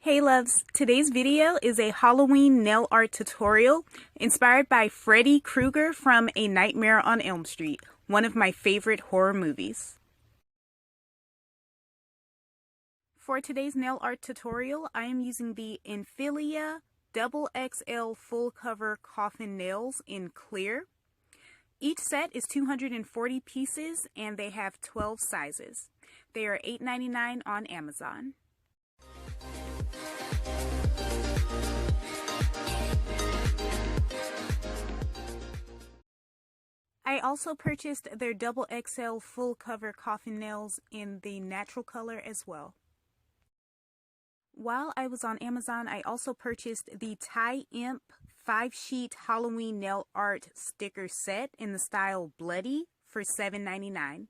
Hey loves, today's video is a Halloween nail art tutorial inspired by Freddy Krueger from A Nightmare on Elm Street, one of my favorite horror movies. For today's nail art tutorial, I am using the Infilia XXL full cover coffin nails in clear. Each set is 240 pieces and they have 12 sizes. They are $8.99 on Amazon. I also purchased their XXL full cover coffin nails in the natural color as well. While I was on Amazon, I also purchased the Tie Imp 5-sheet Halloween nail art sticker set in the style Bloody for $7.99.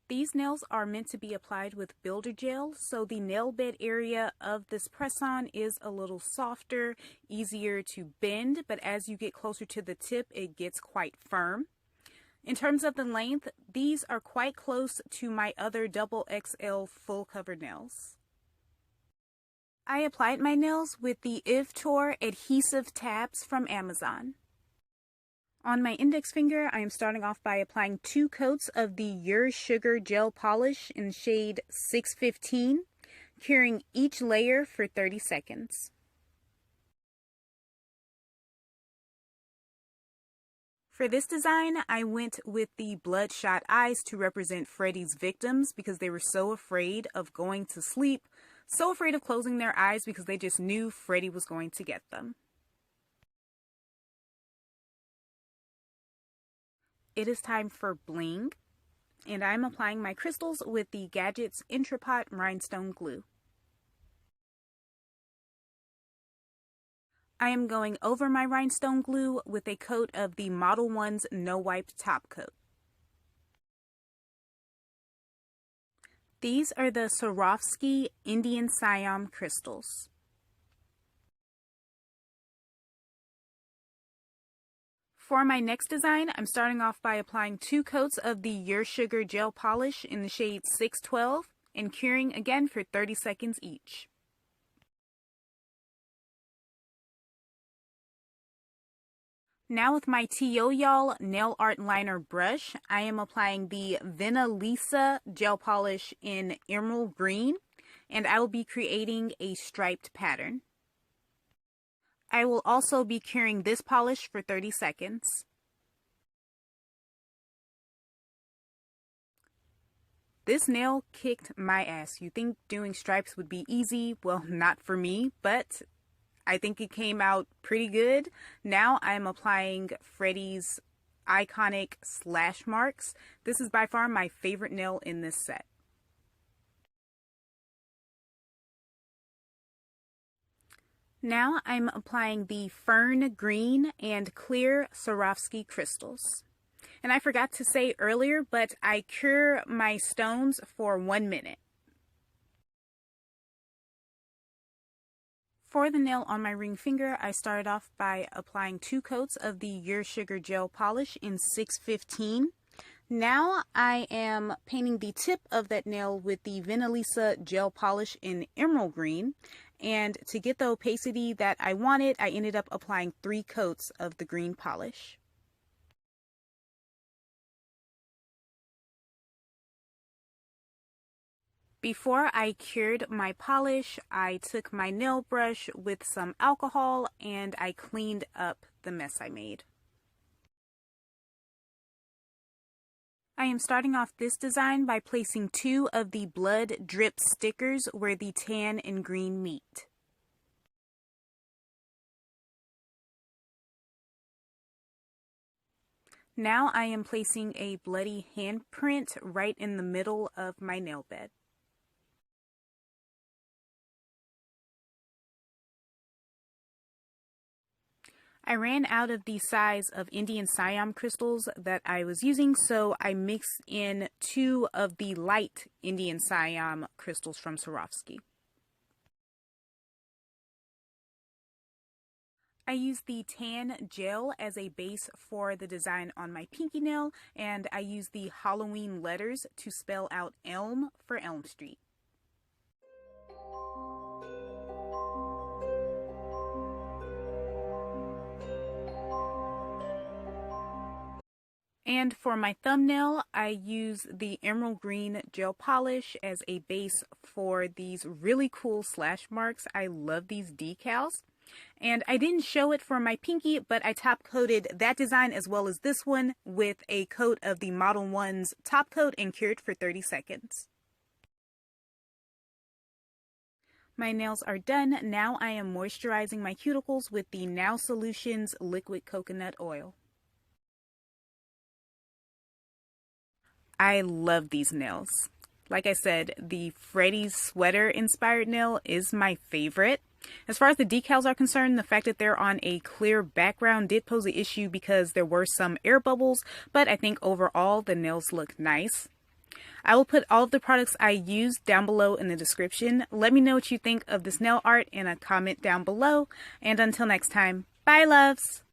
These nails are meant to be applied with builder gel, so the nail bed area of this press-on is a little softer, easier to bend, but as you get closer to the tip, it gets quite firm. In terms of the length, these are quite close to my other XXL full cover nails. I applied my nails with the Ivtor adhesive tabs from Amazon. On my index finger, I am starting off by applying 2 coats of the Your Sugar gel polish in shade 615, curing each layer for 30 seconds. For this design, I went with the bloodshot eyes to represent Freddy's victims because they were so afraid of going to sleep, so afraid of closing their eyes because they just knew Freddy was going to get them. It is time for bling, and I'm applying my crystals with the Gadget's Entrepot Rhinestone glue. I am going over my rhinestone glue with a coat of the Model 1's No Wipe top coat. These are the Swarovski Indian Siam crystals. For my next design, I'm starting off by applying 2 coats of the Your Sugar gel polish in the shade 612 and curing again for 30 seconds each. Now with my Teoyall nail art liner brush, I am applying the Vinalisa gel polish in emerald green, and I will be creating a striped pattern. I will also be curing this polish for 30 seconds. This nail kicked my ass. You think doing stripes would be easy? Well, not for me, but I think it came out pretty good. Now I'm applying Freddy's iconic slash marks. This is by far my favorite nail in this set. Now I'm applying the Fern Green and Clear Swarovski crystals. And I forgot to say earlier, but I cure my stones for 1 minute. For the nail on my ring finger, I started off by applying 2 coats of the Your Sugar gel polish in 615. Now I am painting the tip of that nail with the Vinalisa gel polish in emerald green. And to get the opacity that I wanted, I ended up applying 3 coats of the green polish. Before I cured my polish, I took my nail brush with some alcohol and I cleaned up the mess I made. I am starting off this design by placing 2 of the blood drip stickers where the tan and green meet. Now I am placing a bloody handprint right in the middle of my nail bed. I ran out of the size of Indian Siam crystals that I was using, so I mixed in 2 of the light Indian Siam crystals from Swarovski. I use the tan gel as a base for the design on my pinky nail, and I use the Halloween letters to spell out Elm for Elm Street. And for my thumbnail, I use the emerald green gel polish as a base for these really cool slash marks. I love these decals. And I didn't show it for my pinky, but I top coated that design as well as this one with a coat of the Model 1's top coat and cured for 30 seconds. My nails are done. Now I am moisturizing my cuticles with the Now Solutions liquid coconut oil. I love these nails. Like I said, the Freddy sweater inspired nail is my favorite. As far as the decals are concerned, the fact that they're on a clear background did pose an issue because there were some air bubbles, but I think overall the nails look nice. I will put all of the products I used down below in the description. Let me know what you think of this nail art in a comment down below. And until next time, bye loves!